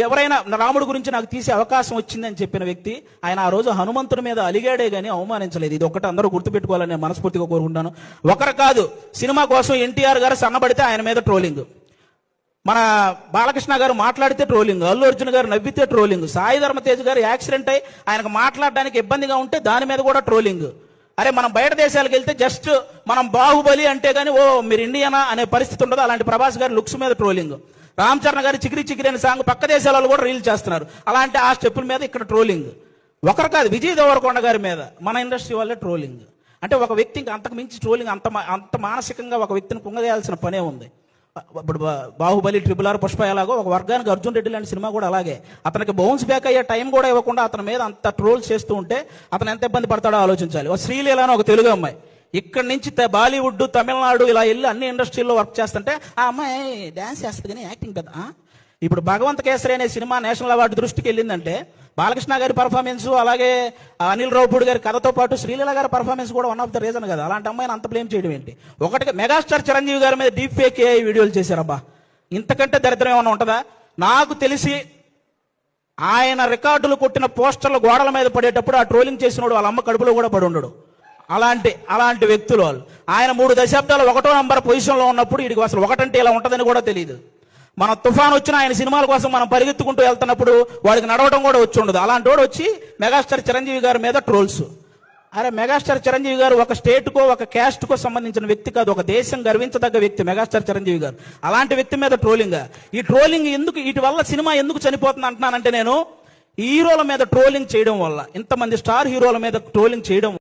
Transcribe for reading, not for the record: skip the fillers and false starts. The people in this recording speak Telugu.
ఎవరైనా రాముడి గురించి నాకు తీసే అవకాశం వచ్చిందని చెప్పిన వ్యక్తి ఆయన ఆ రోజు హనుమంతుడి మీద అలిగాడే గానీ అవమానించలేదు. ఇది ఒకటి అందరూ గుర్తుపెట్టుకోవాలని నేను మనస్ఫూర్తిగా కోరుకుంటాను. ఒకరు కాదు, సినిమా కోసం ఎన్టీఆర్ గారు సన్నబడితే ఆయన మీద ట్రోలింగ్, మన బాలకృష్ణ గారు మాట్లాడితే ట్రోలింగ్, అల్లు అర్జున్ గారు నవ్వితే ట్రోలింగ్, సాయి ధర్మ తేజ్ గారు యాక్సిడెంట్ అయి ఆయనకు మాట్లాడడానికి ఇబ్బందిగా ఉంటే దాని మీద కూడా ట్రోలింగ్. అరే మనం బయట దేశాలకు వెళ్తే జస్ట్ మనం బాహుబలి అంటే గానీ ఓ మీరు ఇండియనా అనే పరిస్థితి ఉండదు. అలాంటి ప్రభాస్ గారి లుక్స్ మీద ట్రోలింగ్, రామ్ చరణ్ గారి చికిరి చికిరి అనే సాంగ్ పక్క దేశాలలో కూడా రీల్ చేస్తున్నారు. అలాంటి ఆ స్టెప్పుల మీద ఇక్కడ ట్రోలింగ్. ఒకరు కాదు, విజయ్ దేవరకొండ గారి మీద మన ఇండస్ట్రీ వాళ్ళే ట్రోలింగ్. అంటే ఒక వ్యక్తికి అంతకు మించి ట్రోలింగ్, అంత మానసికంగా ఒక వ్యక్తిని కుంగదేయాల్సిన పనే ఉంది. ఇప్పుడు బాహుబలి, RRR, పుష్ప ఎలాగో ఒక వర్గానికి అర్జున్ రెడ్డి లాంటి సినిమా కూడా అలాగే. అతనికి బౌన్స్ బ్యాక్ అయ్యే టైం కూడా ఇవ్వకుండా అతని మీద అంత ట్రోల్స్ చేస్తూ ఉంటే అతను ఎంత ఇబ్బంది పడతాడో ఆలోచించాలి. శ్రీలీల అని ఒక తెలుగు అమ్మాయి ఇక్కడ నుంచి బాలీవుడ్, తమిళనాడు ఇలా వెళ్ళి అన్ని ఇండస్ట్రీల్లో వర్క్ చేస్తుంటే ఆ అమ్మాయి డాన్స్ చేస్తుంది కానీ యాక్టింగ్ పెద్ద. ఇప్పుడు భగవంత్ కేసరి అనే సినిమా నేషనల్ అవార్డు దృష్టికి వెళ్ళిందంటే బాలకృష్ణ గారి పర్ఫార్మెన్స్, అలాగే అనిల్ రావుపూడి గారి కథతో పాటు శ్రీలీల గారి పర్ఫార్మెన్స్ కూడా వన్ ఆఫ్ ద రీజన్ కదా. అలాంటి అమ్మాయిని అంత బ్లేమ్ చేయడం ఏంటి? ఒకటి మెగాస్టార్ చిరంజీవి గారి మీద డీప్ ఫేక్ AI వీడియోలు చేశారబ్బా, ఇంతకంటే దరిద్రం ఏమైనా ఉంటుందా? నాకు తెలిసి ఆయన రికార్డులు కొట్టిన పోస్టర్లు గోడల మీద పడేటప్పుడు ఆ ట్రోలింగ్ చేసినోడు వాళ్ళ అమ్మ కడుపులో కూడా పడి ఉండడు. అలాంటి వ్యక్తులు వాళ్ళు. ఆయన 3 దశాబ్దాలు 1వ నంబర్ పొజిషన్లో ఉన్నప్పుడు వీడికి అసలు ఒకటంటే ఇలా ఉంటుందని కూడా తెలియదు. మన తుఫాన్ వచ్చిన ఆయన సినిమాల కోసం మనం పరిగెత్తుకుంటూ వెళ్తున్నప్పుడు వాడికి నడవడం కూడా వచ్చి ఉండదు. అలాంటి వాడు వచ్చి మెగాస్టార్ చిరంజీవి గారి మీద ట్రోల్స్. అరే మెగాస్టార్ చిరంజీవి గారు ఒక స్టేట్కో ఒక క్యాస్ట్కో సంబంధించిన వ్యక్తి కాదు, ఒక దేశం గర్వించదగ్గ వ్యక్తి మెగాస్టార్ చిరంజీవి గారు. అలాంటి వ్యక్తి మీద ట్రోలింగ్. ఈ ట్రోలింగ్ ఎందుకు, వీటి వల్ల సినిమా ఎందుకు చనిపోతుంది అంటున్నానంటే, నేను హీరోల మీద ట్రోలింగ్ చేయడం వల్ల, ఇంతమంది స్టార్ హీరోల మీద ట్రోలింగ్ చేయడం